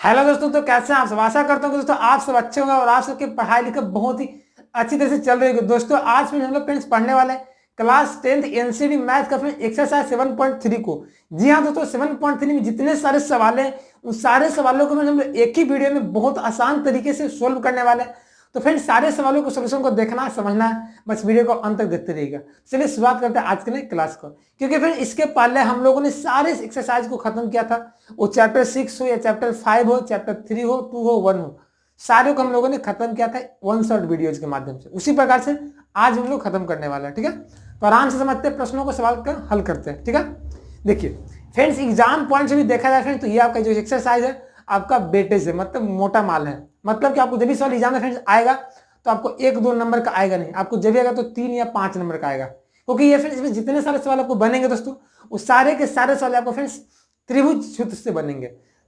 Hello दोस्तों, तो कैसे हैं आप सब। आशा करता हूँ कि दोस्तों आप सब अच्छे होंगे और आप सबकी पढ़ाई लिखाई बहुत ही अच्छी तरह से चल रही होगी। दोस्तों आज फिर हम लोग फ्रेंड्स पढ़ने वाले हैं क्लास 10th एनसीडी मैथ का फ्रेंड्स एक्सरसाइज 7.3 को। जी हाँ दोस्तों, 7.3 में जितने सारे सवाल हैं उन सारे सवालों को हम लोग एक ही वीडियो में बहुत आसान तरीके से सोल्व करने वाले हैं। तो फ्रेंड्स सारे सवालों को सोल्यूशन को देखना समझना है, बस वीडियो को अंत तक देखते रहिएगा। चलिए शुरुआत करते हैं आज के लिए क्लास को, क्योंकि फिर इसके पहले हम लोगों ने सारे एक्सरसाइज को खत्म किया था। वो चैप्टर 6 हो या चैप्टर 5 हो, चैप्टर 3 हो, 2 हो, 1 हो, सारे को हम लोगों ने खत्म किया था वन शॉट वीडियोज के माध्यम से। उसी प्रकार से आज हम लोग खत्म करने वाले हैं। ठीक है, तो आराम से समझते हैं, प्रश्नों को सवाल कर हल करते हैं। ठीक है, देखिए फ्रेंड्स एग्जाम पॉइंट से भी देखा जाए फ्रेंड्स तो ये आपका जो एक्सरसाइज है आपका वेटेज है, मतलब मोटा माल है। मतलब कि आपको जब भी सवाल एग्जाम में फ्रेंड्स आएगा तो आपको 1-2 नंबर का आएगा नहीं, आपको जब भी आएगा तो 3 या 5 नंबर का आएगा। क्योंकि ये फ्रेंड्स इसमें जितने सारे सवाल आपको बनेंगे दोस्तों वो सारे के सारे सवाल आपको फ्रेंड्स त्रिभुज सूत्र से बनेंगे।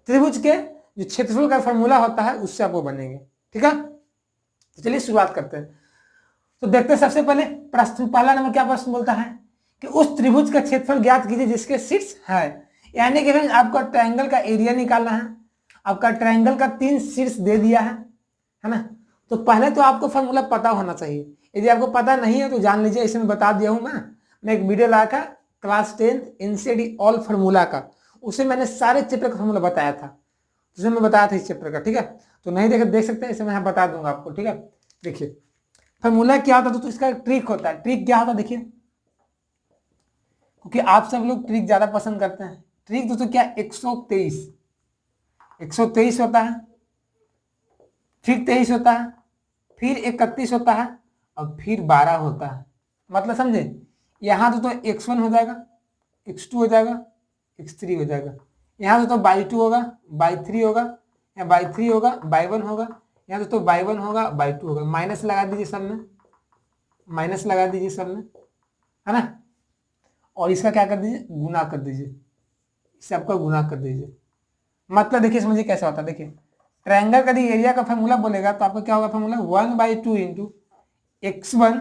त्रिभुज के जो क्षेत्रफल का फॉर्मूला होता है उससे आपको बनेंगे। ठीक है, तो चलिए शुरुआत करते हैं। तो देखते हैं सबसे पहले प्रश्न, पहला नंबर क्या प्रश्न बोलता है कि उस त्रिभुज का क्षेत्रफल ज्ञात कीजिए जिसके शीर्ष है। यानी कि फ्रेंड्स आपको ट्रायंगल का एरिया निकालना है। आपका ट्रायंगल का 3 शीर्ष दे दिया है ना। तो पहले तो आपको फॉर्मूला पता होना चाहिए। यदि आपको पता नहीं है तो जान लीजिए, इसमें बता दिया हूं मैं एक वीडियो लाया था class 10th NCD all formula का, उसे मैंने सारे चैप्टर का फॉर्मूला बताया था, जिसमें मैं बताया था इस चैप्टर का। ठीक है, तो नहीं देख सकते, इसे मैं बता दूंगा आपको। ठीक है, देखिए फॉर्मूला क्या होता है तो इसका ट्रिक होता है। ट्रिक क्या होता है देखिए, क्योंकि आप सब लोग ट्रिक ज्यादा पसंद करते हैं। ट्रिक दोस्तों क्या, 123 होता है, फिर 23 होता है, फिर 31 होता है और फिर 12 होता है। मतलब समझे, यहाँ तो x1 हो जाएगा, x2 हो जाएगा, x3 हो जाएगा, यहाँ तो y2 होगा, y3 होगा, यहाँ y3 होगा, y1 होगा, यहाँ तो y1 होगा, y2 होगा। माइनस लगा दीजिए सब में, माइनस लगा दीजिए सब में, है ना। और इसका क्या कर दीजिए, गुना कर दीजिए, इससे आपका गुना कर दीजिए। मतलब देखिए समझिए कैसा होता है। देखिए ट्रायंगल का एरिया का फॉर्मूला बोलेगा तो आपका क्या होगा फॉर्मूला, 1/2 इंटू x1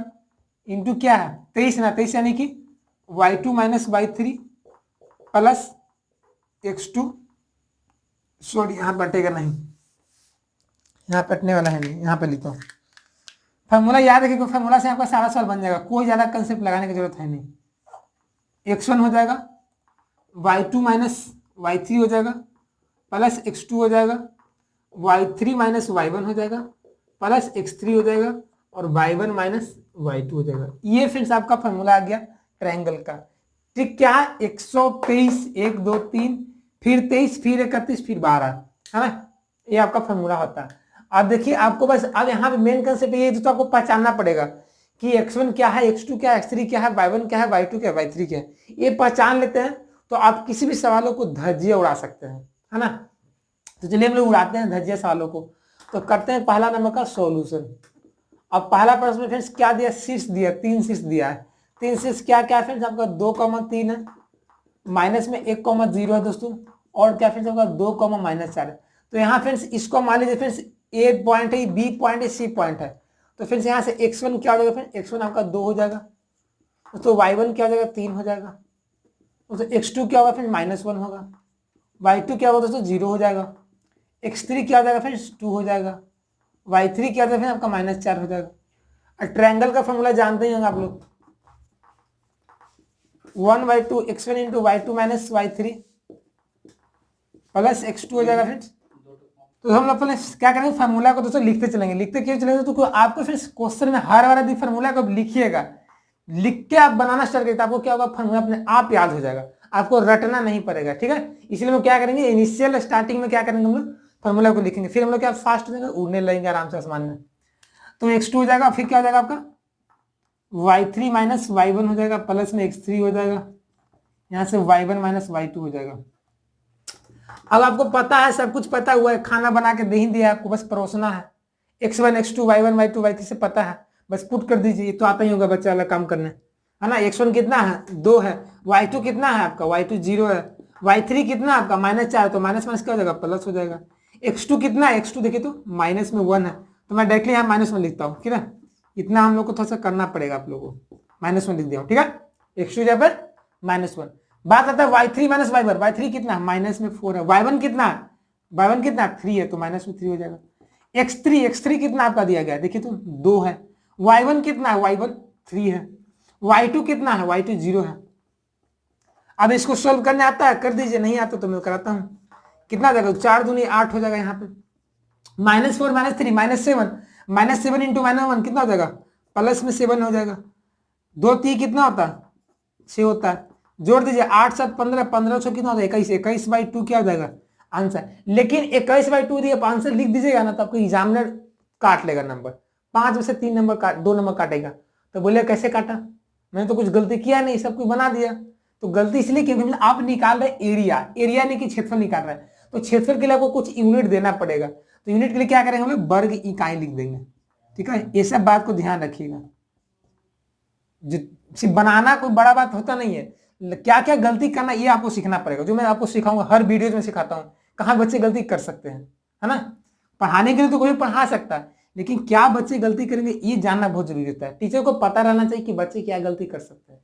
इंटू क्या है 23 ना, 23 यानी कि y2 minus y3 plus x2, sorry यहाँ बटेगा नहीं, यहाँ कटने वाला है नहीं, यहाँ पे लिखता हूँ। फॉर्मूला याद रखिए, फॉर्मूला से आपका सारा सवाल बन जाएगा, कोई ज्यादा कंसेप्ट लगाने की जरूरत है नहीं। x1 हो जाएगा, y2 माइनस y3 हो जाएगा, प्लस x2 हो जाएगा, y3 माइनस y1 हो जाएगा, प्लस x3 हो जाएगा और y1 माइनस y2 हो जाएगा। ये फ्रेंड्स आपका फॉर्मूला आ गया ट्रायंगल का। ठीक क्या है, 123, 1 2 3, फिर 23, फिर 31, फिर 12, है ना। ये आपका फॉर्मूला होता है। अब देखिए आपको बस अब यहाँ पे मेन कंसेप्ट ये तो आपको पहचानना पड़ेगा कि x1 क्या है, x2 क्या है, x3 क्या है, y1 क्या है, y2 क्या है, y3 क्या है। ये पहचान लेते हैं तो आप किसी भी सवालों को धज्जियां उड़ा सकते हैं, है ना। तो चलिए हम लोग उड़ाते हैं धज्जियां सवालों को। तो करते हैं पहला नंबर का सॉल्यूशन। अब पहला प्रश्न में फ्रेंड्स क्या दिया, शीर्ष दिया, 3 शीर्ष दिया है। 3 शीर्ष क्या क्या है फ्रेंड्स, आपका 2,3 है, माइनस में 1,0 है दोस्तों, और क्या फ्रेंड्स आपका 2,-4 है। तो यहाँ फ्रेंड्स इसको मान लीजिए फ्रेंड्स ए पॉइंट है, बी पॉइंट है, सी पॉइंट है। तो फ्रेंड्स यहाँ से x1 क्या हो जाएगा फ्रेंड्स, x1 आपका 2 हो जाएगा, तो y1 क्या हो जाएगा 3 हो जाएगा, तो x2 क्या होगा फ्रेंड्स -1 होगा, y2 क्या होगा दोस्तों 0 हो जाएगा, x3 क्या हो जाएगा फ्रेंड्स 2 हो जाएगा, y3 क्या हो जाएगा आपका -4 हो जाएगा। और ट्रायंगल का फॉर्मूला जानते ही होंगे आप लोग, 1/2 x1 into y2 minus y3 plus x2 हो जाएगा फ्रेंड्स। तो हम लोग पहले क्या करेंगे, फार्मूला को दोस्तों लिखते चलेंगे। लिखते क्यों चलेंगे तो आपको फिर क्वेश्चन में हर बार यदि फार्मूला को लिखिएगा, लिख के आप बनाना स्टार्ट करिए, आपको क्या होगा फार्मूला अपने आप याद हो जाएगा, आपको रटना नहीं पड़ेगा। ठीक है, इसलिए हम क्या करेंगे, इनिशियल स्टार्टिंग में क्या करेंगे, हम लोग फार्मूला को लिखेंगे, फिर हम लोग क्या फास्ट हो जाएगा, उड़ने लगेंगे आराम से आसमान में। तो x2 हो जाएगा, फिर क्या हो जाएगा आपका y3 माइनस y1 हो जाएगा, प्लस में x3 हो जाएगा, यहाँ से y1 माइनस y2 हो जाएगा। अब आपको पता है, सब कुछ पता हुआ है, खाना बना के दे ही दिया आपको, बस परोसना है। x1 x2 y1 y2 y3 से पता है, बस पुट कर दीजिए, तो आता ही होगा बच्चा वाला काम करने, है ना। x1 कितना है 2 है, y2 कितना है आपका y2 0 है, y3 कितना है आपका -4, तो माइनस माइनस क्या हो जाएगा प्लस हो जाएगा। x2 कितना है, x2 देखिए तो माइनस में 1 है, तो मैं डायरेक्टली यहाँ माइनस में लिखता हूँ। ठीक है, इतना हम लोग को थोड़ा सा करना पड़ेगा आप लोगों को, माइनस में लिख दिया। ठीक है, x2 जहाँ पर -1। बात आता है y3 माइनस y1, y3 कितना है -4 है, y1 कितना है y1 कितना 3 है तो माइनस में 3 हो जाएगा। x3 कितना आपका दिया गया है देखिए तो 2 है। y1 कितना है y1 3 है। y2 कितना है y2 0 है। अब इसको सोल्व करने आता है कर दीजिए, नहीं आता तो मैं कराता हूं। कितना जाएगा 4 दूनी 8 हो जाएगा यहाँ पे। -4 -3 -7 इंटू -1 कितना हो जाएगा प्लस में 7 हो जाएगा। 2 3 कितना होता है 6 होता है। जोड़ दीजिए 8 7 15 15 6 कितना होता है 21 21/2 क्या हो जाएगा आंसर। लेकिन 21/2 दिए आंसर लिख दीजिएगा ना तो आपको एग्जामिनर काट लेगा नंबर, 5 में से 3 नंबर काट 2 नंबर काटेगा। तो बोले कैसे काटा, मैंने तो कुछ गलती किया नहीं, सब कुछ बना दिया। तो गलती इसलिए क्योंकि आप निकाल रहे एरिया नहीं कि क्षेत्रफल निकाल रहे हैं। तो क्षेत्रफल के लिए आपको कुछ यूनिट देना पड़ेगा। तो यूनिट के लिए क्या करेंगे हम लोग वर्ग इकाई लिख देंगे। ठीक है, ये सब बात को ध्यान रखिएगा। सिर्फ बनाना कोई बड़ा बात होता नहीं है, क्या क्या गलती करना ये आपको सीखना पड़ेगा। जो मैं आपको सिखाऊंगा हर वीडियो में सिखाता हूँ कहाँ बच्चे गलती कर सकते हैं, है ना। पढ़ाने के लिए तो कोई भी पढ़ा सकता है, लेकिन क्या बच्चे गलती करेंगे ये जानना बहुत जरूरी होता है। टीचर को पता रहना चाहिए कि बच्चे क्या गलती कर सकते हैं,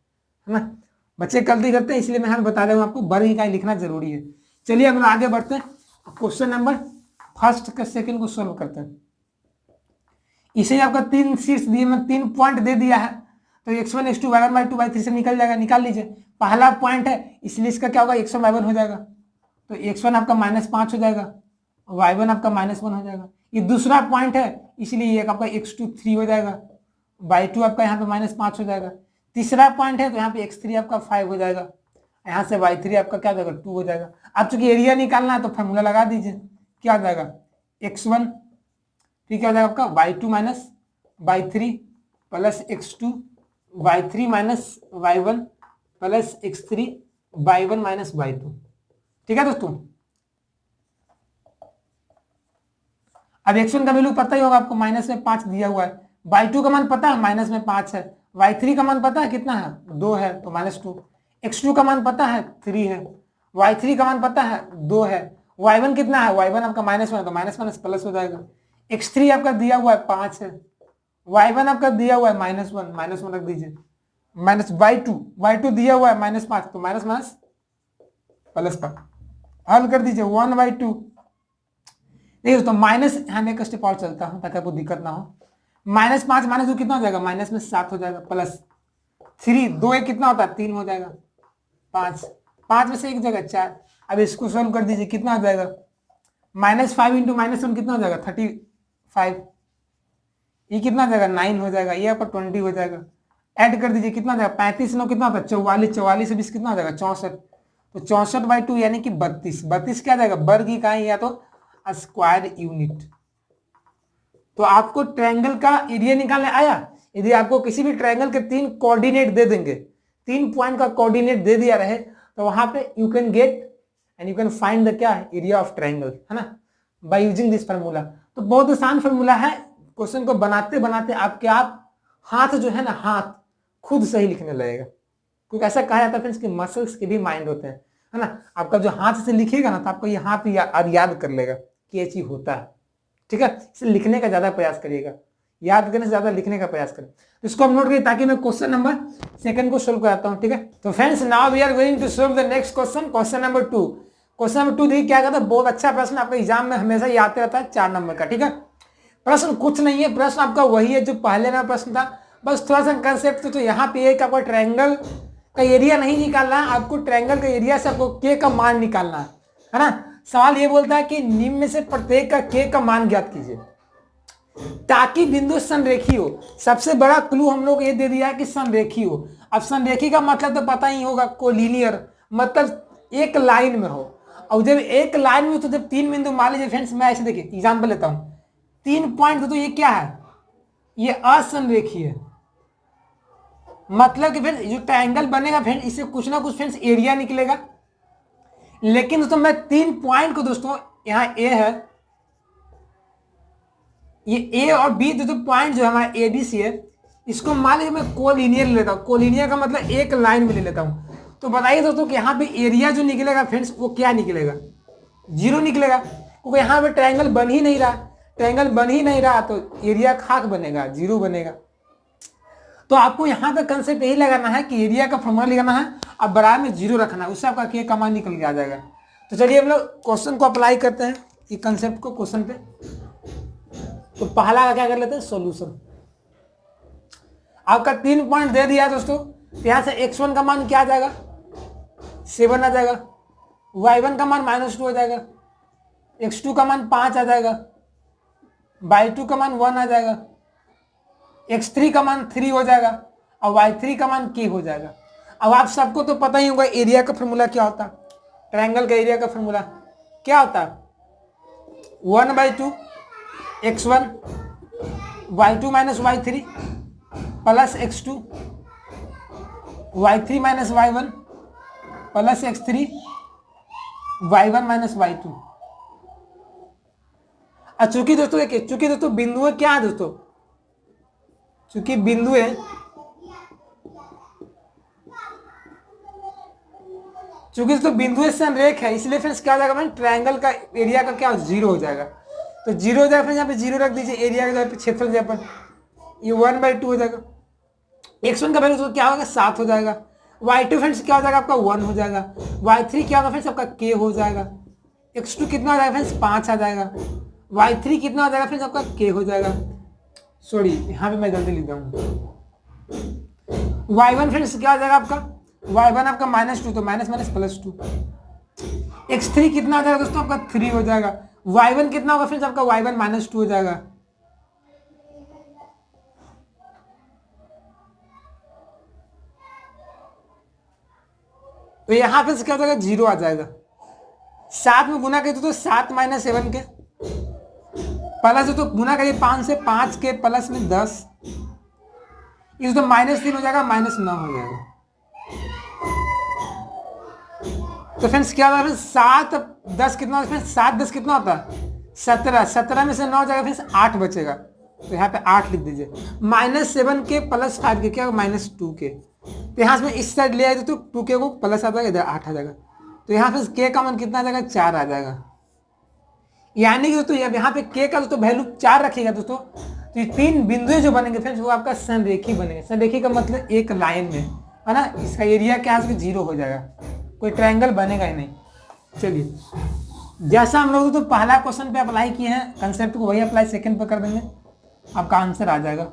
है ना। बच्चे गलती करते हैं इसलिए मैं यहाँ बता रहा हूँ आपको वर्ग इकाई लिखना जरूरी है। चलिए हम आगे बढ़ते हैं, क्वेश्चन नंबर फर्स्ट का सेकंड को सोल्व करते हैं। इसे आपका 3 शीट्स दिए, मैं 3 पॉइंट दे दिया है। तो x1 x2 y1 y2 y3 से निकल जाएगा, निकाल लीजिए। पहला पॉइंट है इसलिए इसका क्या होगा x1 y1 हो जाएगा। तो x1 आपका -5 हो जाएगा, y1 आपका -1 हो जाएगा। ये दूसरा पॉइंट है इसलिए ये आपका x2 3 हो जाएगा, y2 आपका यहाँ पे -5 हो जाएगा। तीसरा पॉइंट है तो यहाँ पे x3 आपका 5 हो जाएगा, यहाँ से y3 आपका क्या हो जाएगा 2 हो जाएगा। अब चूंकि एरिया निकालना है तो फॉर्मूला लगा दीजिए, क्या हो जाएगा x1 फिर क्या हो जाएगा आपका y2 minus y3 plus x2 y3 minus y1 plus x3 y1 minus y2। ठीक है दोस्तों, अब x1 का वैल्यू पता ही होगा आपको, माइनस में 5 दिया हुआ है। y2 का मान पता है माइनस में 5 है। y3 का मान पता है कितना है 2 है तो -2। x2 का मान पता है 3 है। y3 का मान पता है 2 है। y1 कितना है y1 आपका -1 है तो माइनस माइनस प्लस हो जाएगा। x3 आपका दिया हुआ है 5 है। y1 आपका दिया हुआ है -1 रख दीजिए, माइनस y2 दिया हुआ है -5 तो माइनस माइनस प्लस का हल कर दीजिए 1/2। देखिए दोस्तों माइनस यहाँ में एक स्टेप और चलता हूँ ताकि आपको दिक्कत ना हो। -5 -2 कितना हो जाएगा माइनस में 7 हो जाएगा, प्लस 3 2 1 कितना होता है 3 हो जाएगा, 5 में से एक जगह 4। अब इसको सॉल्व कर दीजिए कितना हो जाएगा -5 इंटू -1 कितना हो जाएगा 35। ये कितना हो जाएगा 9 हो जाएगा, ये आपका 20 हो जाएगा। ऐड कर दीजिए कितना हो जाएगा 35 9 कितना होता है 44, 44 से 20 कितना हो जाएगा 64। तो 64/2 यानी कि 32 क्या जाएगा वर्ग इकाई या तो स्क्वायर यूनिट। तो आपको ट्रायंगल का एरिया निकालने आया। यदि आपको किसी भी ट्रायंगल के 3 कोऑर्डिनेट दे देंगे, 3 पॉइंट का कोऑर्डिनेट दे दिया रहे तो वहां पे you can get and you can find the क्या एरिया ऑफ ट्रायंगल, है ना, बाय यूजिंग दिस फार्मूला। तो बहुत आसान फार्मूला है। क्वेश्चन को बनाते बनाते आपके आप हाथ जो है ना हाथ खुद सही लिखने लगेगा, क्योंकि ऐसा कहा जाता है कि मसल्स के भी माइंड होते हैं, है ना। आपका जो हाथ से लिखेगा ना तो आपको ये हाथ याद कर लेगा कि ये चीज होता है। ठीक है, इसे लिखने का ज्यादा प्रयास करिएगा, याद करने से ज्यादा लिखने का प्रयास करें। तो इसको हम नोट करिए ताकि मैं क्वेश्चन नंबर सेकंड को सोल्व कराता हूं। ठीक है, तो friends now we are going to solve the next question, question number 2। Question number 2 देखिए क्या कहता है, बहुत अच्छा प्रश्न आपका एग्जाम में हमेशा ही आते रहता है 4 नंबर का। ठीक है, प्रश्न कुछ नहीं है, प्रश्न आपका वही है जो पहले ना प्रश्न था, बस थोड़ा सा कंसेप्ट। तो यहाँ पे एक आपका ट्रायंगल का एरिया नहीं निकालना है आपको, ट्रायंगल का एरिया से आपको के का मान निकालना है ना। सवाल ये बोलता है कि निम्न में से प्रत्येक का के का मान ज्ञात कीजिए ताकि बिंदु संरेखी हो। सबसे बड़ा क्लू हम लोग ये दे दिया है कि संरेखी हो। अब संरेखी का मतलब तो पता ही होगा, कोलिनियर मतलब एक लाइन में हो। और जब एक लाइन में हो तो जब 3 बिंदु मान लीजिए फ्रेंड्स, मैं ऐसे देखिए एग्जाम्पल लेता हूं, 3 पॉइंट तो ये क्या है, ये असंरेखी है। मतलब कि फ्रेंड्स जो ट्रायंगल बनेगा फ्रेंड्स इससे कुछ ना कुछ फ्रेंड्स एरिया निकलेगा। लेकिन दोस्तों मैं 3 पॉइंट को दोस्तों यहाँ ए है, ये ए और बी जो पॉइंट जो हमारा ए बी सी है, इसको मान लीजिए मैं कोलिनियर ले लेता हूँ। कोलिनियर का मतलब एक लाइन में ले लेता हूँ। तो बताइए दोस्तों कि यहाँ पे एरिया जो निकलेगा फ्रेंड्स वो क्या निकलेगा, 0 निकलेगा, क्योंकि यहाँ पे ट्रायंगल बन ही नहीं रहा। ट्रायंगल बन ही नहीं रहा तो एरिया खाक बनेगा, 0 बनेगा। तो आपको यहाँ पे कंसेप्ट यही लगाना है कि एरिया का फॉर्मूला लगाना है और बराबर में 0 रखना है, उससे आपका के का मान निकल के आ जाएगा। तो चलिए हम लोग क्वेश्चन को अप्लाई करते हैं। ये कंसेप्ट को क्वेश्चन पे। तो पहला का क्या कर लेते हैं, सॉल्यूशन। आपका 3 पॉइंट दे दिया दोस्तों, तो यहां से x1 का मान क्या आ जाएगा, 7 आ जाएगा, y1 का मान -2 हो जाएगा, x2 का मान 5 आ जाएगा, y2 का मान 1 आ जाएगा, x3 का मान 3 हो जाएगा और y3 का मान k हो जाएगा। अब आप सबको तो पता ही होगा एरिया का फॉर्मूला क्या होता है, ट्रायंगल का एरिया का फॉर्मूला क्या होता है, 1/2 x1 y2 minus y3 plus x2 y3 minus y1 plus x3 y1 minus y2। चूंकि दोस्तों बिंदु है क्या है दोस्तों, चूंकि बिंदु है, चूंकि दोस्तों बिंदु संरेख है, इसलिए फ्रेंड्स क्या हो जाएगा, ट्रायंगल का एरिया का क्या 0 हो जाएगा। तो 0 हो जाएगा फ्रेंड्स, यहाँ पे 0 रख दीजिए, एरिया के जगह पे क्षेत्रफल जगह पर ये 1/2 हो जाएगा। x1 का वैल्यू तो क्या होगा, 7 हो जाएगा। y2 फ्रेंड्स क्या हो जाएगा आपका 1 हो जाएगा। y3 क्या होगा फ्रेंड्स आपका k हो जाएगा। x2 कितना हो जाएगा फ्रेंड्स 5 आ जाएगा। y3 कितना हो जाएगा फ्रेंड्स आपका k हो जाएगा। सॉरी यहाँ पे मैं गलती लिख रहा हूँ। y1 फ्रेंड्स क्या हो जाएगा आपका, y1 आपका -2 तो माइनस माइनस +2। x3 कितना हो जाएगा दोस्तों आपका 3 हो जाएगा। y1 कितना होगा फ्रेंड्स आपका y1 -2 हो जाएगा। तो यहाँ पे क्या हो जाएगा 0 आ जाएगा। 7 में गुना करिए तो 7 - 7 के प्लस तो गुना करिए 5 से 5 के प्लस में 10, इस तो -3 हो जाएगा, -9 हो जाएगा। तो फ्रेंड्स क्या होगा, 7 10 कितना होता है, 7 10 कितना होता है 17, 17 में से 9 जाएगा फ्रेंड्स 8 बचेगा, तो यहाँ पे 8 लिख दीजिए। -7 के प्लस 5 के क्या होगा -2 के, तो यहाँ से इस साइड ले आए तो 2 के को प्लस आ जाएगा, इधर 8 आ जाएगा, तो यहाँ पे के का मान कितना आ जाएगा 4 आ जाएगा। यानी कि दोस्तों यहाँ पे के का दोस्तों वैल्यू 4 रखिएगा दोस्तों, तो ये 3 बिंदु जो बनेंगे फ्रेंड्स वो आपका संरेखी बनेंगे। संरेखी का मतलब एक लाइन में है ना, इसका एरिया क्या है 0 हो जाएगा, कोई ट्रायंगल बनेगा ही नहीं। चलिए जैसा हम लोग तो पहला क्वेश्चन पे अप्लाई किए हैं कंसेप्ट को, वही अप्लाई सेकंड पे कर देंगे, आपका आंसर आ जाएगा।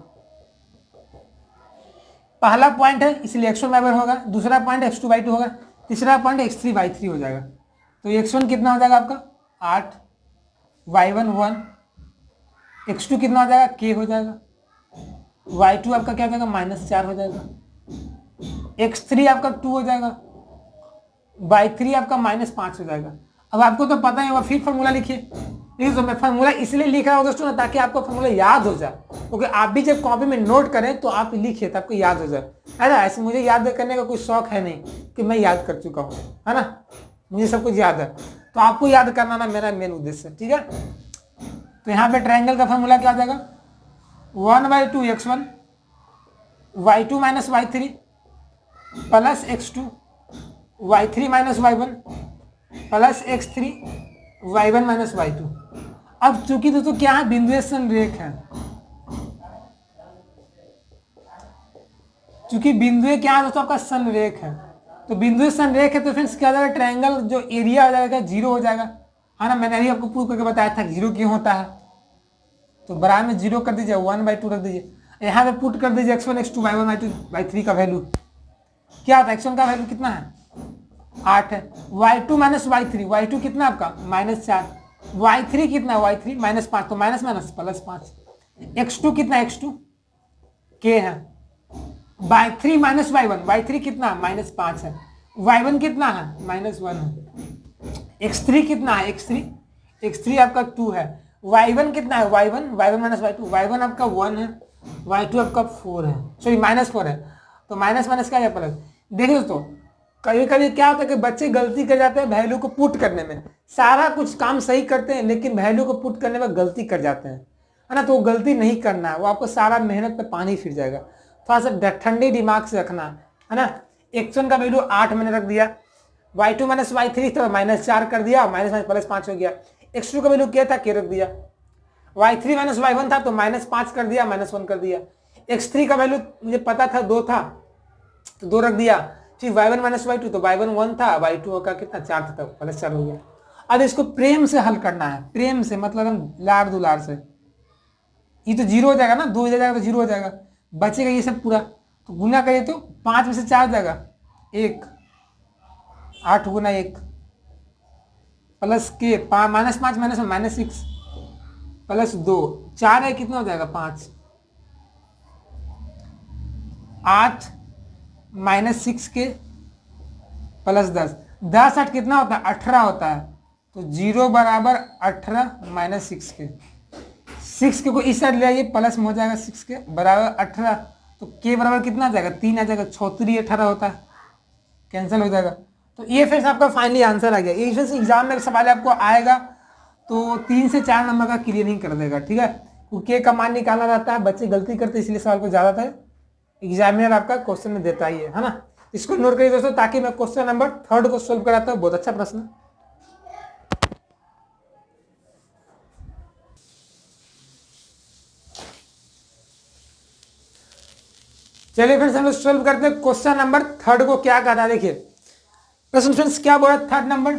पहला पॉइंट है इसलिए x1 बराबर होगा, दूसरा पॉइंट x2/2 होगा, तीसरा पॉइंट x3/3 हो जाएगा। तो x1 कितना हो जाएगा आपका 8, y1 1, x2 कितना हो जाएगा k हो जाएगा, y2 आपका क्या हो जाएगा -4 हो जाएगा, x3 आपका 2 हो जाएगा, y3 आपका -5 हो जाएगा। अब आपको तो पता ही होगा, फिर फॉर्मूला लिखिए। नहीं तो मैं फॉर्मूला इसलिए लिख रहा हूँ दोस्तों ना, ताकि आपको फॉर्मूला याद हो जाए, क्योंकि आप भी जब कॉपी में नोट करें तो आप लिखिए तो आपको याद हो जाए। अरे ऐसे मुझे याद करने का कोई शौक है नहीं कि मैं याद कर चुका हूँ, है ना, मुझे सब कुछ याद है, तो आपको याद करना ना मेरा मेन उद्देश्य है, ठीक है। तो यहाँ पे ट्रायंगल का फॉर्मूला क्या आ जाएगा, 1/2 x1 y2 - y3 plus x2 y3 - y1 plus x3 y1 - y2। अब चूंकि दोस्तों क्या है बिंदु संरेख है, चूंकि बिंदु क्या है दोस्तों आपका संरेख है, तो बिंदु संरेख है तो फ्रेंड्स क्या हो जाएगा, ट्रायंगल जो एरिया हो जाएगा 0 हो जाएगा, है ना। मैंने अभी आपको प्रूव करके बताया था 0 क्यों होता है, तो बराबर में 0 कर दीजिए, 1/2 रख दीजिए, यहाँ पे पुट कर दीजिए x1 x2 y1 y2 y3 का वैल्यू क्या होता है, x1 का वैल्यू कितना है 8 है, y2 - y3, y2 कितना आपका -4, y3 कितना है y3 -5, तो माइनस माइनस +5, x2 कितना x2 k है, y3 - y1, y3 कितना -5 है, y1 कितना है -1 है, x3 कितना है x3 आपका 2 है, y1 कितना है y1 - y2, y1 आपका 1 है, y2 आपका 4 है, सॉरी -4 है, तो माइनस माइनस क्या है प्लस। देखिए दोस्तों कभी कभी क्या होता है कि बच्चे गलती कर जाते हैं वैल्यू को पुट करने में, सारा कुछ काम सही करते हैं लेकिन वैल्यू को पुट करने में गलती कर जाते हैं, है ना। तो वो गलती नहीं करना है, वो आपको सारा मेहनत पे पानी फिर जाएगा। थोड़ा सा ठंडे दिमाग से रखना है ना। x1 का वैल्यू 8 मैंने रख दिया, y2 - y3 तो -4 कर दिया, +5 हो गया, x2 का वैल्यू क्या था k रख दिया, y3 - y1 था तो -5 कर दिया, -1 कर दिया, x3 का वैल्यू मुझे पता था 2 था तो 2 रख दिया, फिर y1 - y2 तो y1 1 था, y2 का कितना 4 था तो +4 हो गया। अब इसको प्रेम से हल करना है, प्रेम से मतलब हम लाड़ दुलार से। ये तो जीरो हो जाएगा ना, 2 इधर जाएगा तो जीरो हो जाएगा, बचेगा ये सब पूरा। तो गुना करिए तो 5 में से 4 जाएगा 1, 8 गुना 1 प्लस के -5 -6 प्लस 2 4 है, कितना हो जाएगा 5, 8 -6 के प्लस 10, 10 8 कितना होता है 18 होता है। तो 0 बराबर 18 -6 के, 6 के को इस साइड ले आइए, प्लस में हो जाएगा 6 के बराबर 18। तो के बराबर कितना आ जाएगा 3 आ जाएगा, 6 3 18 होता है, कैंसिल हो जाएगा। तो ये फिर आपका फाइनली आंसर आ गया। ये फिर एग्जाम में सवाल आपको आएगा तो 3 से 4 नंबर का क्लियरिंग कर देगा, ठीक है। के का मान निकालना रहता है, बच्चे गलती करते हैं इसलिए सवाल को ज़्यादातर एग्जामिनर आपका क्वेश्चन में देता ही है ना। इसको नोट करिए दोस्तों, ताकि मैं क्वेश्चन नंबर 3 को सोल्व कराता हूँ। बहुत अच्छा प्रश्न। चलिए फ्रेंड्स हम लोग सोल्व करते हैं क्वेश्चन नंबर 3 को। क्या कहता है देखिए प्रश्न फ्रेंड्स, क्या बोला 3 नंबर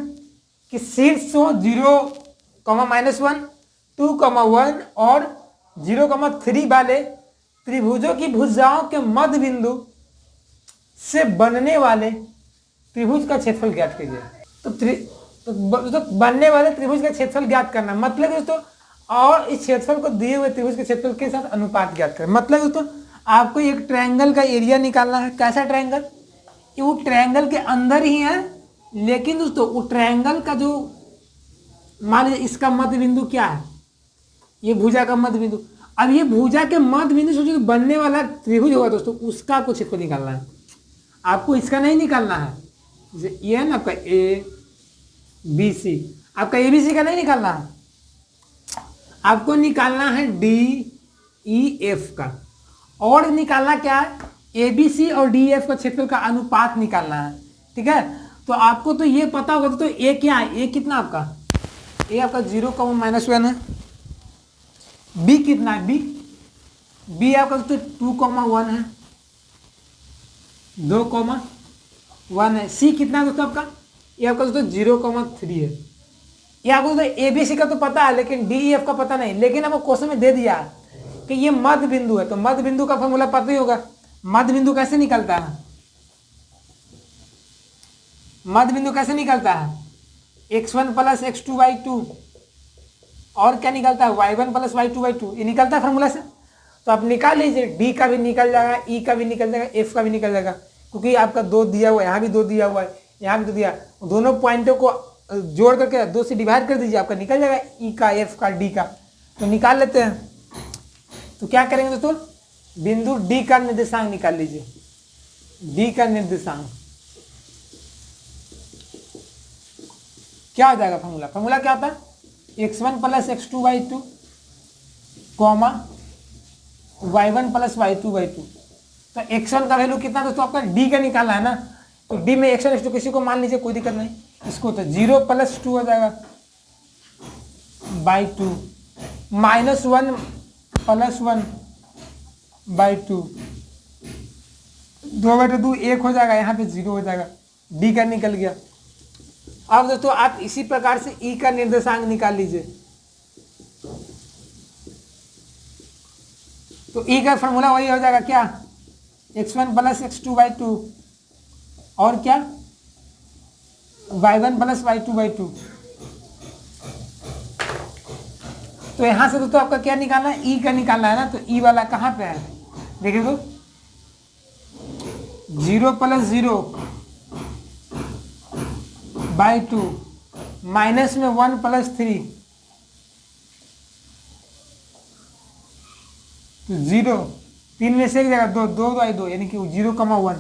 कि शीर्ष 0, -1, 2, 1 और 0, 3 वाले त्रिभुजों की भुजाओं के मध्य बिंदु से बनने वाले त्रिभुज का क्षेत्रफल ज्ञात कीजिए। तो बनने वाले त्रिभुज का क्षेत्रफल ज्ञात करना मतलब दोस्तों, और इस क्षेत्रफल को दिए हुए त्रिभुज के क्षेत्रफल के साथ अनुपात ज्ञात करना। मतलब दोस्तों आपको एक ट्रायंगल का एरिया निकालना है। कैसा ट्रायंगल, कि वो ट्रायंगल के अंदर ही है, लेकिन दोस्तों वो ट्रायंगल का जो मान लीजिए इसका मध्य बिंदु क्या है, ये भुजा का मध्य बिंदु। अब ये भुजा के मध्य बिंदु से जो बनने वाला त्रिभुज होगा दोस्तों, उसका आपको क्षेत्रफल निकालना है। आपको इसका नहीं निकालना है, ये है ना आपका ए बी सी, आपका ए बी सी का नहीं निकालना है, आपको निकालना है डी ई एफ का। और निकालना क्या है, ए बी सी और डी एफ का क्षेत्रफल का अनुपात निकालना है, ठीक है। तो आपको तो ये पता होगा तो ए क्या है, ए कितना आपका, ए आपका 0, -1 है। बी कितना है, बी आपका तो 2, 1 है, 2, 1 है। सी कितना है दोस्तों आपका, ये आपका दोस्तों 0, 3 है। ये आपको दोस्तों ए बी सी का तो पता है, लेकिन डी ई एफ का पता नहीं। लेकिन आपको क्वेश्चन में दे दिया कि ये मध्य बिंदु है, तो मध्य बिंदु का फॉर्मूला पता ही होगा। मध्य बिंदु कैसे निकलता है, मध्य बिंदु कैसे निकलता है, x1 + x2/2 और क्या निकलता है y1 + y2/2, ये निकलता है फॉर्मूला से। तो आप निकाल लीजिए, डी का भी निकल जाएगा, ई का भी निकल जाएगा, एफ का भी निकल जाएगा, क्योंकि आपका 2 दिया हुआ है, यहाँ भी 2 दिया हुआ है, यहाँ भी 2 दिया। दोनों पॉइंटों को जोड़ करके 2 से डिवाइड कर दीजिए, आपका निकल जाएगा ई का, एफ का, डी का। तो निकाल लेते हैं। तो क्या करेंगे दोस्तों, बिंदु डी का निर्देशांक निकाल लीजिए। डी का निर्देशांक क्या हो जाएगा, फॉर्मूला क्या होता है, x1 + x2/2, y1 + y2/2। तो x1 का वैल्यू कितना दोस्तों आपका, डी का निकालना है ना। तो डी में x1 x2 किसी को मान लीजिए, कोई दिक्कत नहीं। इसको तो 0 + 2 हो जाएगा /2, -1 + 1/2, 2/2 1 हो जाएगा, यहाँ पे 0 हो जाएगा, डी का निकल गया। अब दोस्तों आप इसी प्रकार से ई का निर्देशांक निकाल लीजिए। तो ई का फॉर्मूला वही हो जाएगा क्या, x1 + x2/2 और क्या y1 + y2/2। तो यहां से दोस्तों आपका क्या निकालना है, ई का निकालना है ना। तो ई वाला कहां पे है, देखिए तो 0 + 0/2 माइनस में 1 + 3, तो 0, 3 में से एक जगह 2, 2/2 यानी कि 0, 1।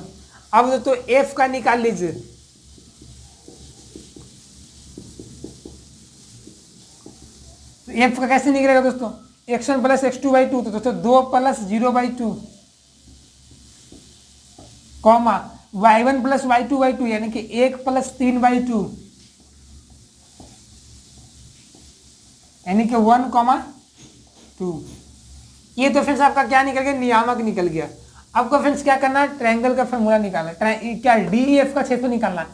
अब दोस्तों एफ का निकाल लीजिए। तो एफ का कैसे निकलेगा दोस्तों, x1 + x2/2, तो दोस्तों 2 + 0/2, y1 + y2/2 यानी कि 1 + 3/2 यानी कि 1, 2। ये तो फ्रेंड्स आपका क्या निकल गया, नियामक निकल गया। आपको फ्रेंड्स क्या करना है, ट्रायंगल का फॉर्मूला निकालना है। क्या डी एफ का क्षेत्रफल निकालना है।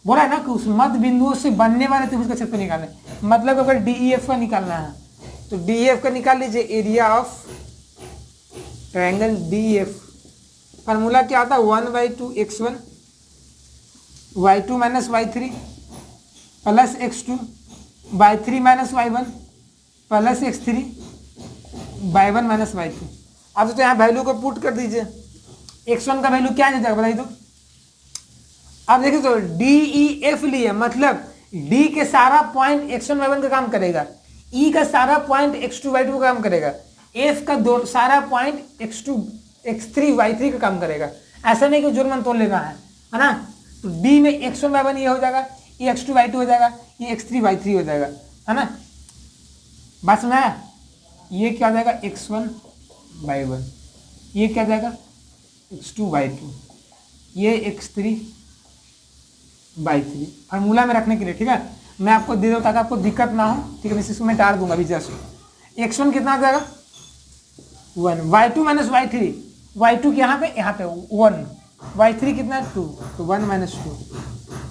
बोला है ना कि उस मध्य बिंदुओं से बनने वाले त्रिभुज का क्षेत्रफल निकालना है। मतलब अगर DEF का निकालना है तो DEF का निकाल लीजिए, area of triangle DEF। Formula क्या होता है, 1/2 x1 y2 minus y3 plus x2 y3 minus y1 plus x3 y1 minus y2। अब तो यहाँ वैल्यू को पुट कर दीजिए। x1 का वैल्यू क्या आ जाएगा बताइए तो। अब देखिए तो DEF लिए, मतलब D के सारा पॉइंट x1 y1 का काम करेगा, E का सारा पॉइंट x2 y2 का काम करेगा, F का दो सारा पॉइंट x2 x3 y3 का काम करेगा। ऐसा नहीं कि जोड़ मन तोड़ लेना है ना। तो D में x1 y1 ये हो जाएगा, ये x2 y2 हो जाएगा, ये x3 y3 हो जाएगा, है ना। बात समझ आया। ये क्या हो जाएगा x1 y1, ये क्या हो जाएगा x2 y2, ये x3 y3 फार्मूला में रखने के लिए, ठीक है। मैं आपको दे दूँ ताकि आपको दिक्कत ना हो, ठीक है। इसको मैं डाल दूंगा अभी जस्ट। x1 कितना आ जाएगा 1, y2 माइनस y3, y2 के यहाँ पे 1, y3 कितना 2, तो 1 माइनस 2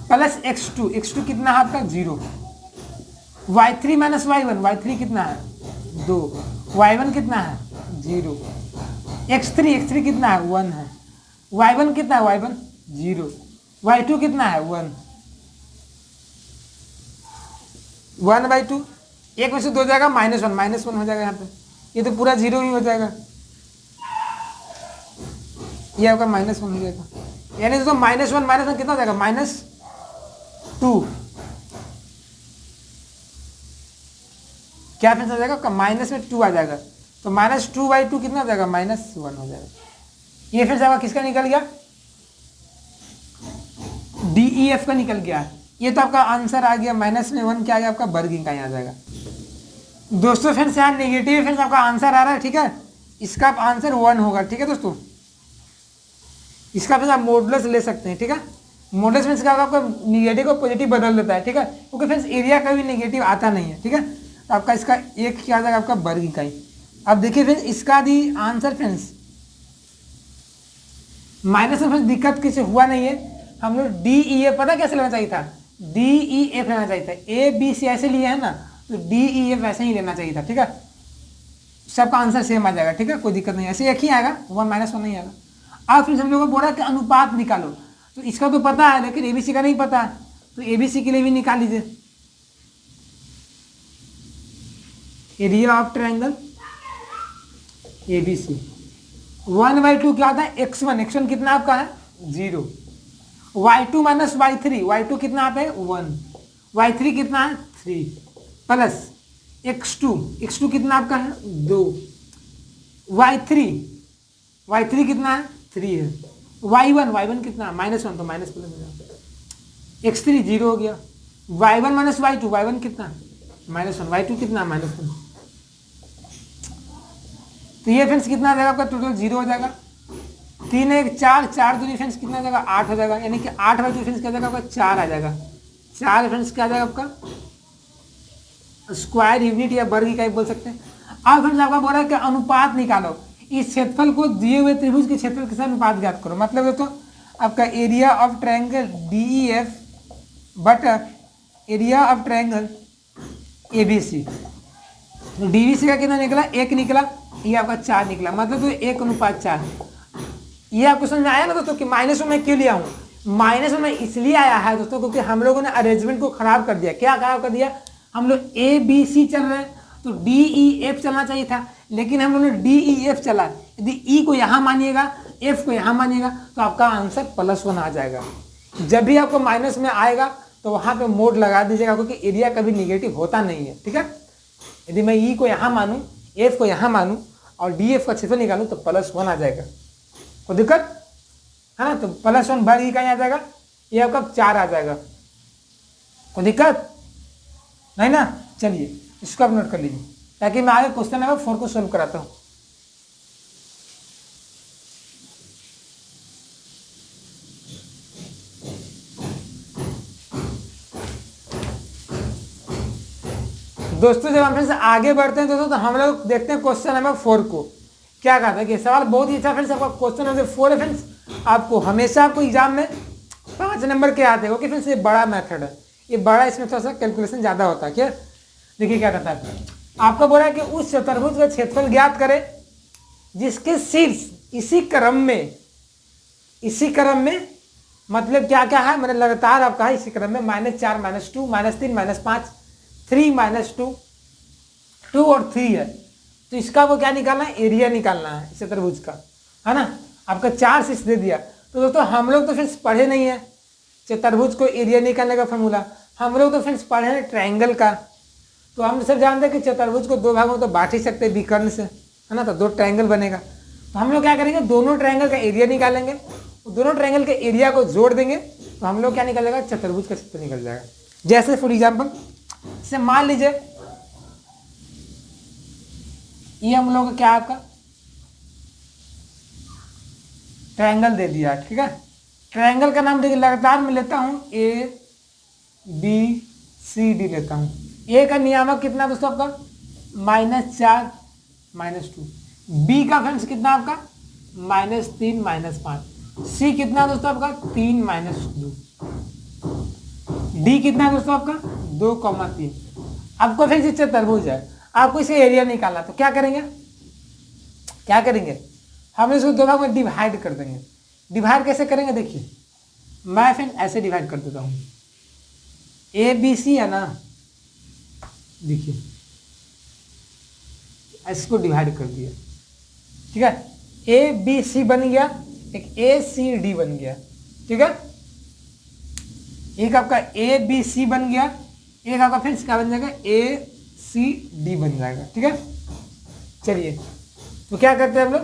प्लस x2 कितना है आपका 0, y3 माइनस y1, y3 कितना है 2, y1 कितना है 0, x3 कितना है 1 है, y1 कितना है y1 0, y2 कितना है 1, 1/2, एक में से 2 जाएगा -1 हो जाएगा यहाँ पे, ये तो पूरा 0 ही हो जाएगा, ये आपका -1 हो जाएगा। यानी तो -1 कितना हो जाएगा -2, क्या फिर आ जाएगा आपका माइनस में 2 आ जाएगा, तो -2/2 कितना हो जाएगा -1 हो जाएगा। ये फिर जाएगा किसका निकल गया DEF का निकल गया। ये तो आपका आंसर आ गया, -1 क्या आ गया आपका वर्ग का यहाँ आ जाएगा। दोस्तों फ्रेंड्स यहाँ नेगेटिव फ्रेंड्स आपका आंसर आ रहा है, ठीक है। इसका आंसर 1 होगा, ठीक है दोस्तों। इसका फिर आप मॉडुलस ले सकते हैं, ठीक है। मॉडुलस में इसका आपका निगेटिव को पॉजिटिव बदल देता है, ठीक है, क्योंकि फ्रेंड्स एरिया का भी नेगेटिव आता नहीं है, ठीक है। तो आपका इसका एक क्या आ जाएगा आपका वर्ग इकाई। अब देखिए फ्रेंड्स इसका दी आंसर फ्रेंड्स माइनस में फ्रेंड्स दिक्कत किसी हुआ नहीं है। हम लोग DEF पता कैसे लेना चाहिए था, DEF लेना चाहिए था। ABC ऐसे लिए है ना, तो DEF वैसे ही लेना चाहिए था, ठीक है। सबका आंसर सेम आ जाएगा, ठीक है, कोई दिक्कत नहीं, ऐसे एक ही आएगा, 1 -1 नहीं आएगा। अब फिर हम लोग को बोला कि अनुपात निकालो, तो इसका तो पता है लेकिन ABC का नहीं पता है, तो ABC के लिए भी निकाल लीजिए। एरिया ऑफ ट्रायंगल ABC 1/2 क्या होता है x1 कितना आपका है 0, y2 माइनस y3 कितना आप है 1, y3 कितना है 3 प्लस x2 कितना आपका है 2, y3 कितना है 3 है, y1 कितना -1 तो माइनस प्लस हो जाएगा, x3 0 हो गया, y1 माइनस y2 कितना -1, y2 कितना -1, तो ये फ्रेंड्स कितना आ जाएगा आपका टोटल 0 हो जाएगा। 3 1 4 दूनी फ्रेंड्स कितना आ जाएगा 8 हो जाएगा, यानी कि 8/2 फ्रेंड्स क्या आ जाएगा आपका 4 आ जाएगा। 4 फ्रेंड्स क्या आ जाएगा आपका स्क्वायर यूनिट या वर्ग इकाई बोल सकते हैं। अब फ्रेंड्स आपका बोल रहा है कि अनुपात निकालो, इस क्षेत्रफल को दिए हुए त्रिभुज के क्षेत्रफल के साथ अनुपात ज्ञात करो। मतलब तो आपका एरिया ऑफ ट्रायंगल DEF बटा एरिया ऑफ ट्रायंगल ABC, तो DBC का कितना निकला 1 निकला, ये आपका 4 निकला, मतलब तो 1:4। ये आपको समझ में आया ना दोस्तों कि -1 मैं क्यों लिया हूँ। -1 में इसलिए आया है दोस्तों क्योंकि हम लोगों ने अरेंजमेंट को खराब कर दिया। क्या खराब कर दिया, हम लोग ABC चल रहे हैं तो DEF चलना चाहिए था, लेकिन हम लोगों ने DEF चला। यदि E को यहाँ मानिएगा F को यहाँ मानिएगा तो आपका आंसर +1 आ जाएगा। जब भी आपको माइनस में आएगा तो वहाँ पे मोड लगा दीजिएगा, क्योंकि एरिया कभी निगेटिव होता नहीं है, ठीक है। यदि मैं E को यहाँ मानूँ F को यहाँ मानूँ और DF का क्षेत्रफल निकालूँ तो +1 आ जाएगा। कोई दिक्कत है ना, तो +1 वर्ग कहीं आ जाएगा, ये आपका 4 आ जाएगा। कोई दिक्कत नहीं ना। चलिए इसको आप नोट कर लीजिए ताकि मैं आगे क्वेश्चन नंबर 4 को सोल्व कराता हूँ। दोस्तों जब हम फ्रेंड्स आगे बढ़ते हैं दोस्तों तो हम लोग देखते हैं क्वेश्चन नंबर 4 को। क्या कहा था कि सवाल बहुत ही अच्छा फ्रेंड्स, आपका क्वेश्चन नंबर 4 है फ्रेंड्स। आपको हमेशा आपको एग्जाम में 5 नंबर के आते हैं। ओके फ्रेंड्स, ये बड़ा मेथड है, ये बड़ा, इसमें थोड़ा सा कैलकुलेशन ज़्यादा होता है। क्या देखिए क्या करता है, आपको बोला है कि उस चतुर्भुज का क्षेत्रफल ज्ञात करें जिसके शीर्ष इसी क्रम में मतलब क्या क्या है, मैंने लगातार आपका है इसी क्रम में -4 -2 -3 -5 3 -2 2 और 3 है। तो इसका वो क्या निकालना है, एरिया निकालना है इस चतुर्भुज का, है ना। आपका 4 शीर्ष दे दिया। तो दोस्तों हम लोग तो फ्रेंड्स पढ़े नहीं है चतुर्भुज को एरिया निकालने का फॉर्मूला, हम लोग तो फ्रेंड्स पढ़े हैं ट्रायंगल का। तो हम सब जानते हैं कि चतुर्भुज को 2 भागों में तो बांट ही सकते हैं विकर्ण से, है ना। तो 2 ट्रायंगल बनेगा। तो हम लोग क्या करेंगे, दोनों ट्रायंगल का एरिया निकालेंगे, दोनों ट्रायंगल के एरिया को जोड़ देंगे तो हम लोग क्या निकल जाएगा, चतुर्भुज का क्षेत्र निकल जाएगा। जैसे फॉर एग्जाम्पल से मान लीजिए ये हम लोग का क्या आपका ट्रायंगल दे दिया, ठीक है। ट्रायंगल का नाम देखिए लगातार मैं लेता हूँ ABCD लेता हूँ। ए का नियामक कितना दोस्तों आपका -4 -2, बी का फ्रेंड्स कितना आपका -3 -5, सी कितना दोस्तों आपका 3 -2, डी कितना दोस्तों आपका 2,3। आपको फ्रेंड्स इससे चतुर्भुज है, आपको इसे एरिया निकालना। तो क्या करेंगे हम इसको 2 भाग में डिवाइड कर देंगे। डिवाइड कैसे करेंगे, देखिए मैं फिर ऐसे डिवाइड कर देता हूँ। ABC है ना, देखिए इसको डिवाइड कर दिया, ठीक है। ABC बन गया, एक ACD बन गया, ठीक है। एक आपका ABC बन गया, एक आपका फिर क्या बन जाएगा ACD बन जाएगा, ठीक है। चलिए तो क्या करते हैं हम लोग,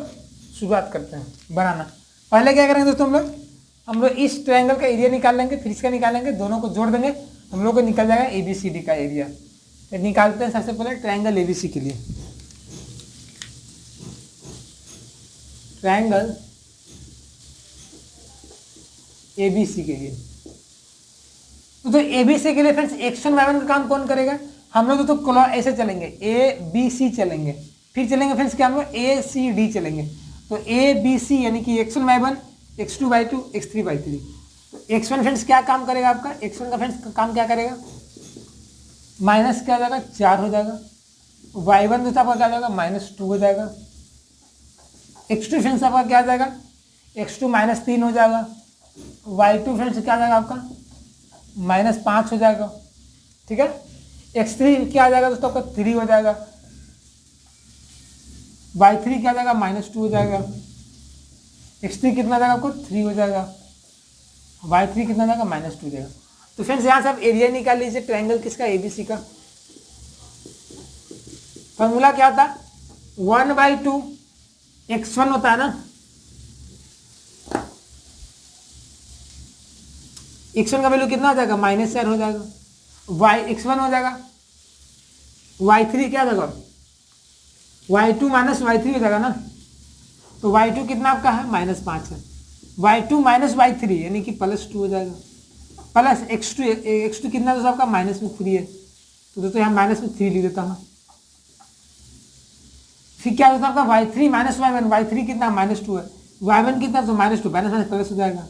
शुरुआत करते हैं बनाना। पहले क्या करेंगे दोस्तों, हम लोग इस ट्रायंगल का एरिया निकाल लेंगे, फिर इसका निकालेंगे, दोनों को जोड़ देंगे, हम लोग को निकल जाएगा ABCD का एरिया। तो निकालते हैं सबसे पहले ट्रायंगल ABC के लिए। ट्रायंगल ABC के लिए तो ABC के लिए फ्रेंड्स x1 y1 का काम कौन करेगा, हम लोग तो ऐसे चलेंगे ABC चलेंगे, फिर चलेंगे फ्रेंड्स क्या हम लोग ACD चलेंगे। तो ABC यानी कि x1 y1 x2 y2 x3 y3। तो x1 फ्रेंड्स क्या काम करेगा आपका, x1 का फ्रेंड्स काम क्या करेगा, माइनस क्या हो जाएगा 4 हो जाएगा, y1 दोस्तों आपका क्या हो जाएगा -2 हो जाएगा, x2 फ्रेंड्स आपका क्या आ जाएगा x2 -3 हो जाएगा, y2 फ्रेंड्स क्या आ जाएगा आपका -5 हो जाएगा, ठीक है। x3 क्या आ जाएगा दोस्तों आपका 3 हो जाएगा, y3 क्या आ जाएगा -2 हो जाएगा, x3 कितना आ जाएगा आपको 3 हो जाएगा, y3 कितना आ जाएगा -2 हो जाएगा। तो फ्रेंड्स यहाँ से आप एरिया निकाल लीजिए ट्रायंगल किसका, ABC का। फॉर्मूला क्या होता है 1/2 x1 होता है ना, x1 का वैल्यू कितना हो जाएगा -4 हो जाएगा, x1 हो जाएगा, y3 क्या हो जाएगा y2 -y3 हो जाएगा ना। तो y2 कितना आपका है -5 है, y2 -y3 यानी कि +2 हो जाएगा, प्लस x2 कितना दोस्तों आपका -3 है। तो दोस्तों यहाँ -3 लिख देता हूँ। फिर क्या होता है आपका y3 -y1, y3 कितना -2 है, y1 कितना तो -2 प्लस हो जाएगा,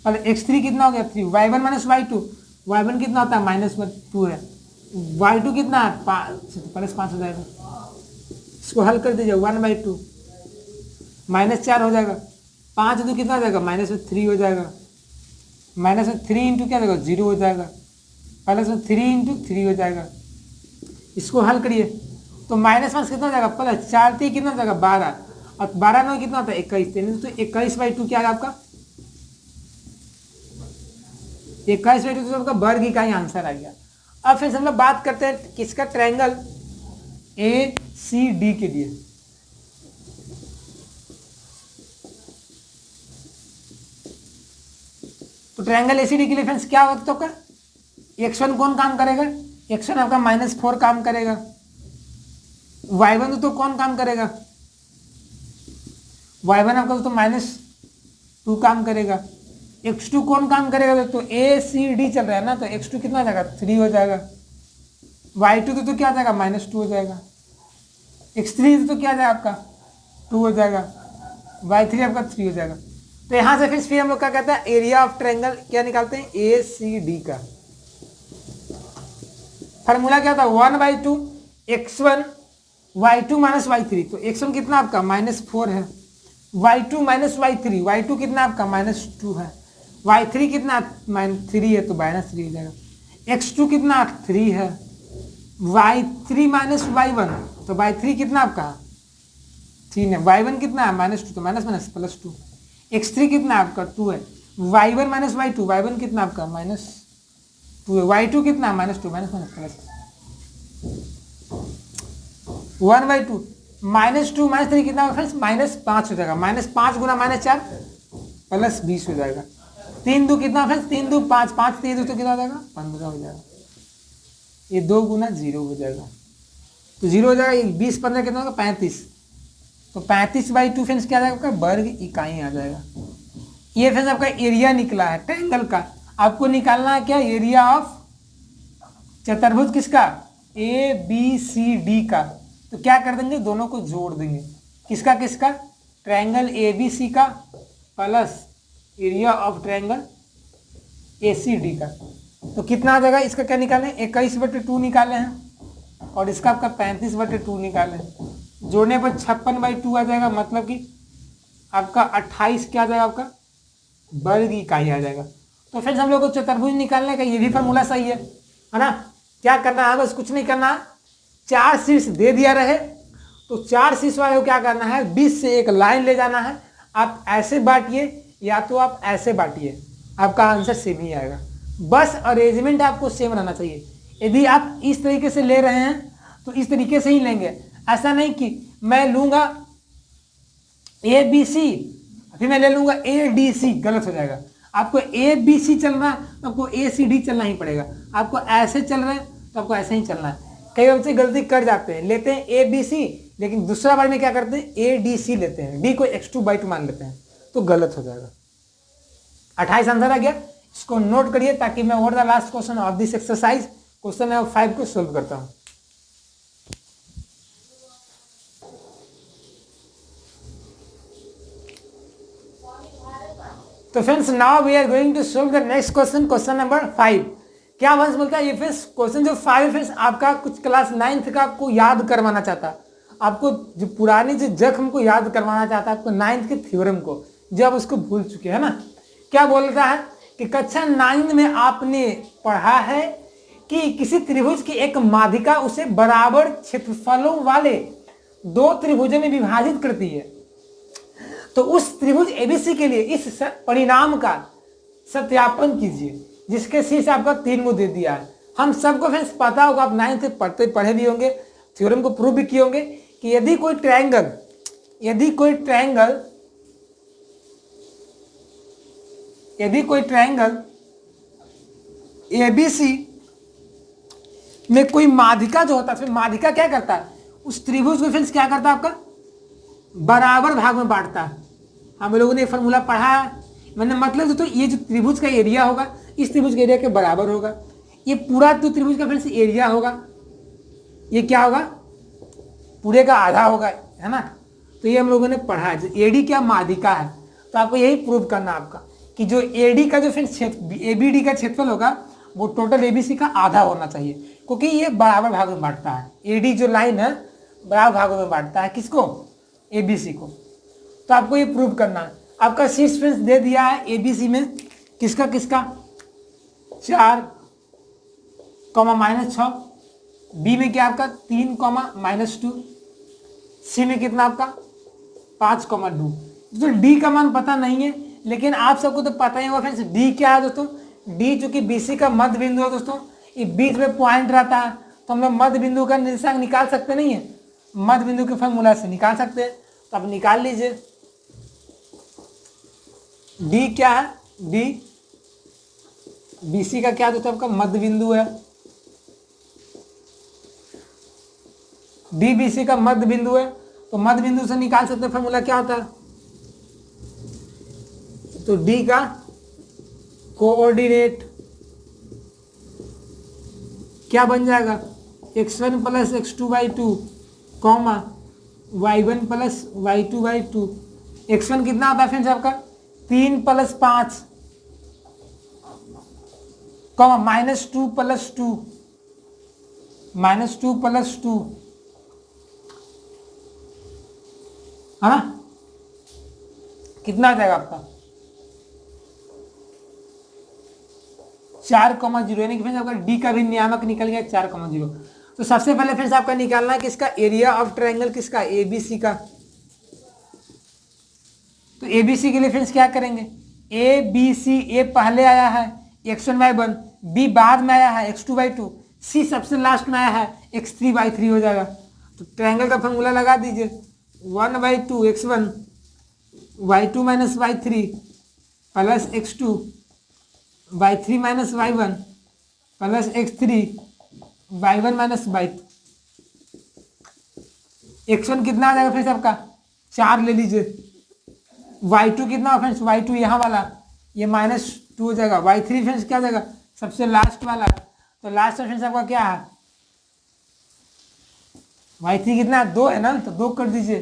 और x3 कितना हो गया 3, y1 -y2, y1 कितना होता है -2 है, y2 कितना है +5 हो जाएगा। इसको हल कर दीजिए 1/2 -4 हो जाएगा, 5 तो कितना हो जाएगा -3 हो जाएगा, -3 इंटू क्या जाएगा 0 हो जाएगा, +3 इंटू 3 हो जाएगा। इसको हल करिए तो -5 कितना हो जाएगा +4 3 कितना हो जाएगा 12, और 12 9 कितना होता है 21, तो 21/2 क्या है आपका 21/2 तो आपका वर्ग का ही आंसर आ गया। अब फिर हम लोग बात करते हैं किसका, ट्रायंगल ACD के लिए। तो ट्रायंगल ACD के लिए फ्रेंड्स क्या होता है आपका, x1 कौन काम करेगा, x1 आपका -4 काम करेगा, y1 तो कौन काम करेगा, y1 आपका तो -2 काम करेगा, x2 कौन काम करेगा, तो ACD चल रहा है ना, तो x2 कितना हो जाएगा 3 हो जाएगा, y2 तो क्या आ जाएगा -2 हो जाएगा, x3 तो क्या आ जाएगा आपका 2 हो जाएगा, y3 आपका 3 हो जाएगा। तो यहां से फिर हम लोग क्या कहते हैं, एरिया ऑफ ट्रायंगल क्या निकालते हैं, ए सी डी का फार्मूला क्या था, 1/2 x1 y2 माइनस y3। तो x1 कितना आपका -4 है, y2 माइनस y3, y2 कितना आपका -2 है, y3 कितना -3 है तो -3 हो जाएगा, x2 कितना 3 है, y3 माइनस y1 तो y3 कितना आपका 3 है, y1 कितना है -2 तो माइनस माइनस +2, x3 कितना आपका 2 है, y1 माइनस y2, y1 कितना आपका -2 है, y2 कितना है -2 माइनस माइनस +1/2 -2 -3 कितना होगा फ्रेंड्स, -5 हो जाएगा, -5 गुना -4 +20 हो जाएगा, 3 2 कितना फ्रेंड्स, 3 2 5, 5 3 2 तो कितना हो जाएगा 15 हो जाएगा, ये 2 गुना 0 हो जाएगा, तो 0 हो जाएगा, 20 15 कितना होगा 35, तो 35/2 फ्रेंड्स क्या आ जाएगा आपका वर्ग इकाई आ जाएगा। ये फ्रेंड्स आपका एरिया निकला है ट्रायंगल का। आपको निकालना है क्या, एरिया ऑफ चतुर्भुज किसका, ए बी सी डी का। तो क्या कर देंगे, दोनों को जोड़ देंगे, किसका किसका, ट्रायंगल ए बी सी का plus area of triangle A C D का। तो कितना आ जाएगा, इसका क्या निकालें, 21/2 निकाले हैं और इसका आपका 35/2 निकाले हैं, जोड़ने पर 56/2 आ जाएगा, मतलब कि आपका 28 क्या आ जाएगा आपका वर्ग इकाई आ जाएगा। तो फ्रेंड्स हम लोग को चतुर्भुज निकालने का ये भी फार्मूला सही है ना। क्या करना है, बस कुछ नहीं करना, 4 शीर्ष दे दिया रहे तो 4 शीर्ष वाले को क्या करना है, 20 से एक लाइन ले जाना है, आप ऐसे बांटिए या तो आप ऐसे बांटिए, आपका आंसर सेम ही आएगा। बस अरेंजमेंट आपको सेम रहना चाहिए। यदि आप इस तरीके से ले रहे हैं तो इस तरीके से ही लेंगे, ऐसा नहीं कि मैं लूंगा ए बी सी फिर मैं ले लूंगा ए डी सी, गलत हो जाएगा। आपको ए बी सी चलना है तो आपको ए सी डी चलना ही पड़ेगा, आपको ऐसे चल रहे हैं तो आपको ऐसे ही चलना है। कई बच्चे गलती कर जाते हैं, लेते हैं ए बी सी लेकिन दूसरा बार में क्या करते हैं ए डी सी लेते हैं, डी को x2/2 मान लेते हैं, तो गलत हो जाएगा। 28 आंसर आ गया, इसको नोट करिए ताकि मैं और the last question of this exercise question number 5 को सोल्व करता हूं। तो friends now we are going to solve the next question, question number 5। क्या वंश बोलता है, ये फ्रेंड्स क्वेश्चन जो 5 फ्रेंड्स आपका कुछ क्लास 9th का आपको याद करवाना चाहता, आपको जो पुरानी जो जख्म को याद करवाना चाहता है, आपको 9th के थ्योरम को, जो आप उसको भूल चुके हैं ना। क्या बोलता है कि कक्षा 9 में आपने पढ़ा है कि किसी त्रिभुज की एक माध्यिका उसे बराबर क्षेत्रफलों वाले 2 त्रिभुजों में विभाजित करती है, तो उस त्रिभुज एबीसी के लिए इस परिणाम का सत्यापन कीजिए, जिसके शीर्ष आपका 3 को दे दिया है। हम सबको फ्रेंड्स पता होगा, आप 9th पढ़े भी होंगे, थ्योरम को प्रूव भी किए होंगे कि यदि कोई ट्रायंगल एबीसी में कोई माध्यिका जो होता है, फिर माध्यिका क्या करता है, उस त्रिभुज को फ्रेंड्स क्या करता है, आपका बराबर भाग में बांटता है। हम लोगों ने फॉर्मूला पढ़ा है, मैंने मतलब तो ये जो त्रिभुज का एरिया होगा इस त्रिभुज के एरिया के बराबर होगा, ये पूरा तो त्रिभुज का फ्रेंड्स एरिया होगा, ये क्या होगा पूरे का आधा होगा, है ना। तो ये हम लोगों ने पढ़ा है, एडी क्या माध्यिका है, तो आपको यही प्रूव करना आपका कि जो एडी का जो फ्रेंड्स एबीडी का क्षेत्रफल होगा वो टोटल एबीसी का आधा होना चाहिए, क्योंकि ये बराबर भागों में बांटता है। एडी जो लाइन है बराबर भागों में बांटता है, किसको, एबीसी को। तो आपको ये प्रूव करना है। आपका शीर्ष फ्रेंड्स दे दिया है एबीसी में किसका किसका 4, -6, बी में क्या आपका 3, -2, सी में कितना आपका 5, 2। तो डी का मान पता नहीं है, लेकिन आप सबको तो पता ही होगा फ्रेंड्स डी क्या है दोस्तों। डी चूंकि बीसी का मध्य बिंदु है दोस्तों, ये बीच में पॉइंट रहता है, तो हम लोग मध्य बिंदु का निर्देशांक निकाल सकते नहीं है, मध्य बिंदु के फॉर्मूला से निकाल सकते हैं। तो आप निकाल लीजिए, डी क्या है, डी बीसी का क्या दोस्तों आपका मध्य बिंदु है, डी बीसी का मध्य बिंदु है, तो मध्य बिंदु से निकाल सकते हैं। फॉर्मूला क्या होता है, तो डी का कोऑर्डिनेट क्या बन जाएगा, x1 + x2/2, y1 + y2/2। x1 कितना आता है फ्रेंड्स आपका 3+5 कॉमा -2 + 2 -2 + 2 है ना, कितना आ जाएगा आपका 4,0, यानी कि फ्रेंड्स आपका डी का भी नियामक निकल गया 4,0। तो सबसे पहले फ्रेंड्स आपका निकालना है किसका, एरिया ऑफ ट्रायंगल किसका, एबीसी का। तो एबीसी के लिए फ्रेंड्स क्या करेंगे, ए बी सी, ए पहले आया है x1/1, बी बाद में आया है x2/2, सी सबसे लास्ट में आया है x3/3 हो जाएगा। तो ट्रायंगल का फॉर्मूला लगा दीजिए, 1/2 x1 y2 - y3 plus x2 y3 - y1 plus x3 y1 - y2। x1 कितना आ जाएगा फ्रेंड्स आपका 4 ले लीजिए, y2 कितना फ्रेंड्स, y2 यहाँ वाला ये -2 हो जाएगा, y3 फ्रेंड्स क्या जाएगा सबसे लास्ट वाला। तो लास्ट में फ्रेंड्स आपका क्या है, y3 कितना 2 है ना, तो 2 कर दीजिए,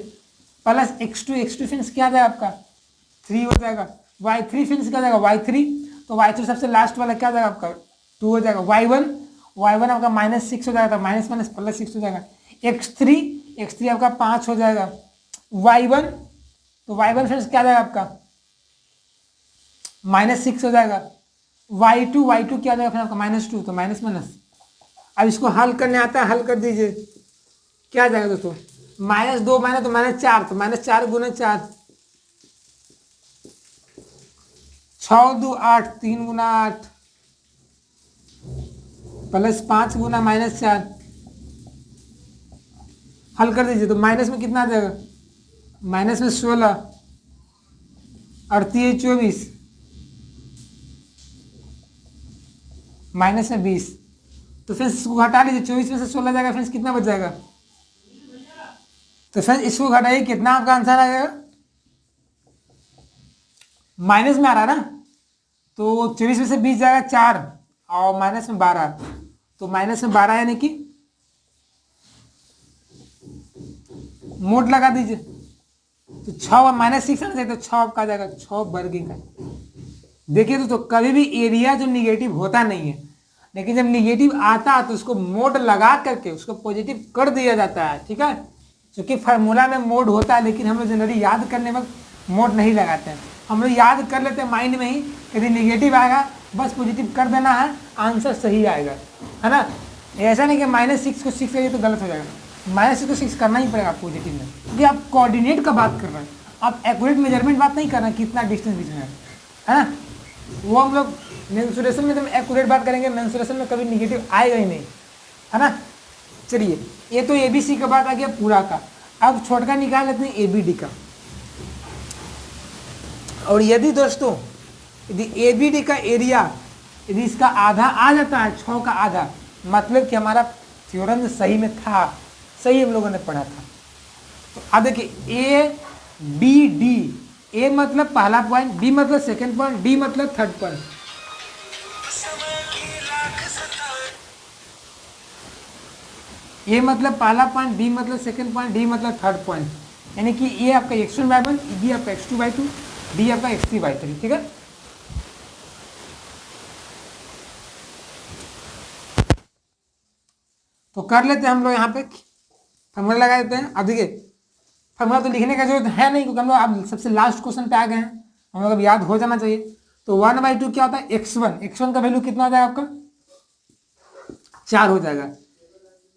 प्लस x2 फ्रेंड्स क्या जाएगा आपका 3 हो जाएगा, y3 फ्रेंड्स क्या जाएगा y3, तो y3 सबसे लास्ट वाला क्या जाएगा आपका 2 हो जाएगा, y1 आपका -6 हो जाएगा, माइनस प्लस 6 हो जाएगा, x3 आपका 5 हो जाएगा, y1 तो y1 फ्रेंड्स क्या जाएगा आपका -6 हो जाएगा, y2 क्या जाएगा फिर आपका -2, तो माइनस। अब इसको हल करने आता है, हल कर दीजिए, क्या जाएगा दोस्तों -2 तो -4, तो -4 × 4 6 × 2 8, 3 × 8 प्लस 5 × -4, हल कर दीजिए। तो माइनस में कितना आ जाएगा, माइनस में 16 और 24 माइनस में 20, तो फ्रेंड्स इसको घटा लीजिए, 24 में से 16 जाएगा फ्रेंड्स कितना बच जाएगा, तो फ्रेंड्स इसको घटाइए कितना आपका आंसर आएगा, माइनस में आ रहा है ना, तो 24 में से 20 जाएगा 4 और माइनस में 12, तो माइनस में 12 यानी कि मोड लगा दीजिए, तो 6 और -6 आना चाहिए, तो 6 आपका आ जाएगा 6 वर्ग इकाई। देखिए दोस्तों कभी भी एरिया जो निगेटिव होता नहीं है, लेकिन जब निगेटिव आता है तो उसको मोड लगा करके उसको पॉजिटिव कर दिया जाता है, ठीक है, क्योंकि फार्मूला में मोड होता है, लेकिन हम लोग जनरली याद करने वक्त मोड नहीं लगाते हैं, हम लोग याद कर लेते हैं माइंड में ही, यदि निगेटिव आएगा बस पॉजिटिव कर देना है, आंसर सही आएगा, है ना। ऐसा नहीं कि -6 को 6 करिए तो गलत हो जाएगा, -6 को 6 करना ही पड़ेगा पॉजिटिव में, क्योंकि आप कोऑर्डिनेट का बात कर रहे हैं, आप एक्यूरेट मेजरमेंट बात नहीं कर रहे हैं कितना डिस्टेंस बीच में है ना। वो हम लोग मेंसुरेशन में तो एक्यूरेट बात करेंगे, मेंसुरेशन में कभी निगेटिव आएगा ही नहीं, है ना। चलिए ये तो एबीसी का बात आ गया पूरा का, अब छोटका निकाल लेते हैं एबीडी का। और यदि दोस्तों यदि एबीडी का एरिया यदि इसका आधा आ जाता है, 6 का आधा, मतलब कि हमारा थ्योरम सही में था, सही हम लोगों ने पढ़ा था। तो अब देखिए ए बी डी, ए मतलब पहला पॉइंट, बी मतलब सेकंड पॉइंट, डी मतलब थर्ड पॉइंट। ए मतलब पहला पॉइंट, बी मतलब सेकंड पॉइंट, डी मतलब थर्ड पॉइंट, यानी कि ए आपका x1/1, बी आपका x2/2, डी आपका x3/3, ठीक है। तो कर लेते हैं हम लोग यहाँ पे फॉर्मूला लगा देते हैं। अब देखिए फॉर्मूला तो लिखने का जरूरत है नहीं, क्योंकि हम लोग अब सबसे लास्ट क्वेश्चन पे आ गए हैं, हम लोग अब याद हो जाना चाहिए। तो 1/2 क्या होता है, x1 का वैल्यू कितना हो जाएगा आपका 4 हो जाएगा,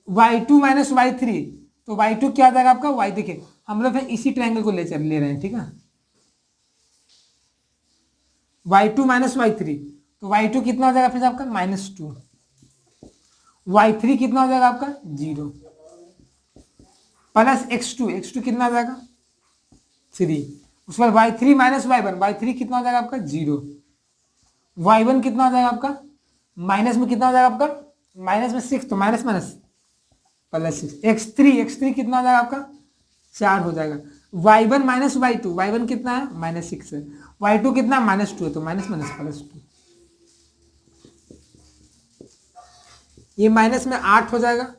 y2 - y3, तो y2 क्या हो जाएगा आपका y, देखिए हम लोग फिर इसी ट्रायंगल को ले रहे हैं, ठीक है, y2 - y3, तो y2 कितना हो जाएगा फिर आपका -2, y3 कितना हो जाएगा आपका 0, प्लस x2 कितना आ जाएगा 3, उसके बाद y3 - y1, y3 कितना हो जाएगा आपका 0, y1 कितना हो जाएगा आपका माइनस में कितना हो जाएगा आपका माइनस में 6, तो माइनस प्लस 6, x3 कितना हो जाएगा आपका 4 हो जाएगा, y1 - y2, y1 कितना है -6 है, y2 कितना -2 है, तो माइनस प्लस 2, ये माइनस में 8 हो जाएगा,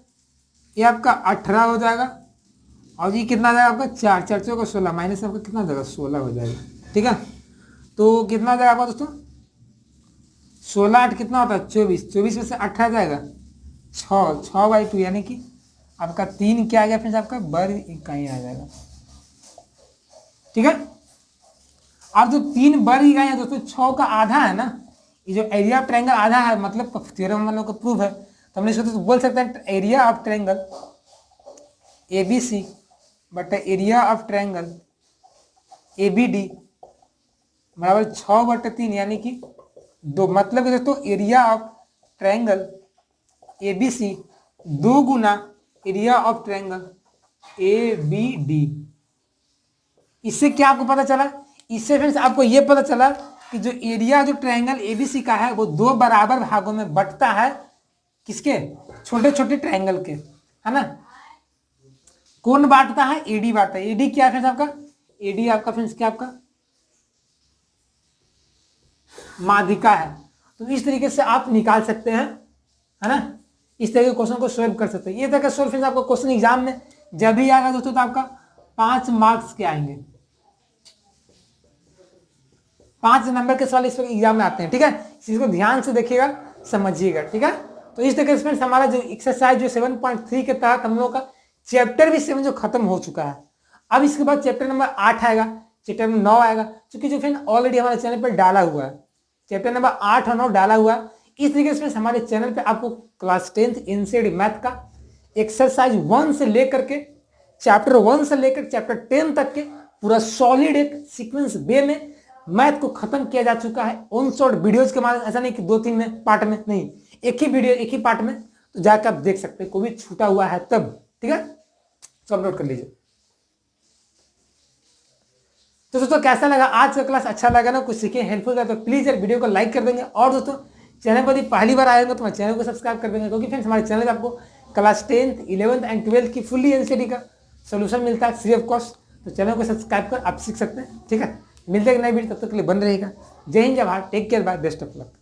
ये आपका 18 हो जाएगा, और ये कितना आ जाएगा आपका 4 4 को 16, माइनस आपका कितना हो जाएगा 16 हो जाएगा, ठीक है। तो कितना हो जाएगा आपका दोस्तों, 16 8 कितना होता है 24, 24 में से 8 आ जाएगा 6, 6/2 यानी कि आपका 3 क्या आ गया फ्रेंड्स, आपका वर्ग इकाई आ जाएगा। ठीक है, अब जो 3 वर्ग इकाई है दोस्तों 6 का आधा है ना, ये जो एरिया ऑफ ट्रायंगल आधा है, मतलब थ्योरम हम लोग का प्रूफ है, तो हमने इसको तो बोल सकते हैं एरिया ऑफ ट्रायंगल ABC बटा एरिया ऑफ ट्रायंगल ABD बराबर 6/3 यानी कि 2, मतलब दोस्तों area of triangle ABC 2 Guna area of triangle ABD। इससे क्या आपको पता चला, इससे फ्रेंड्स आपको ये पता चला कि जो एरिया जो ट्रायंगल ABC का है वो 2 बराबर भागों में बंटता है, किसके, छोटे छोटे ट्रायंगल के, है ना। कौन बांटता है, AD बांटता है। AD क्या है फ्रेंड्स आपका, AD आपका फ्रेंड्स क्या आपका माध्यिका है। तो इस तरीके से आप निकाल सकते हैं, है ना, इस तरह के क्वेश्चन को सॉल्व कर सकते हैं। ये तरह का सॉल्व फ्रेंड्स आपको क्वेश्चन एग्जाम में जब भी आएगा दोस्तों तो आपका 5 मार्क्स के आएंगे, 5 नंबर के सवाल इस वक्त एग्जाम में आते हैं। ठीक है, इसको ध्यान से देखिएगा, समझिएगा। ठीक है, तो इस तरीके से फ्रेंड्स हमारा जो एक्सरसाइज जो 7.3 के तहत हम लोग का चैप्टर भी 7 जो खत्म हो चुका है। अब इसके बाद चैप्टर नंबर 8 आएगा, चैप्टर नंबर 9 आएगा, क्योंकि जो फ्रेंड ऑलरेडी हमारे चैनल पर डाला हुआ है, चैप्टर नंबर 8 और 9 डाला हुआ है। इस तरीके से हमारे चैनल पे आपको क्लास 10th एनसीईआरटी मैथ का एक्सरसाइज 1 से लेकर के चैप्टर 1 से लेकर चैप्टर 10 तक के पूरा सॉलिड एक सीक्वेंस वे में मैथ को खत्म किया जा चुका है ऑन शॉर्ट वीडियोज के माध्यम। ऐसा नहीं कि 2-3 में पार्ट में, नहीं, एक ही वीडियो एक ही पार्ट में, तो जाकर आप देख सकते हैं, कोई भी छूटा हुआ है तब। ठीक है, तो अपलोड कर लीजिए। तो दोस्तों कैसा लगा आज का क्लास, अच्छा लगा ना, कुछ सीखे, हेल्पफुल लगा तो प्लीज यार वीडियो को लाइक कर देंगे, और दोस्तों चैनल पर पहली बार आएगा तो हमारे चैनल को सब्सक्राइब कर देंगे, क्योंकि फ्रेंड्स हमारे चैनल पर आपको class 10th 11th and 12th की फुल्ली एनसीईआरटी का सोल्यूशन मिलता है फ्री ऑफ कॉस्ट। तो चैनल को सब्सक्राइब कर आप सीख सकते हैं। ठीक है, मिलते हैं नई वीडियो, तब तक के लिए बन रहेगा। जय हिंद, जय Bharat, take care, bye, best of luck.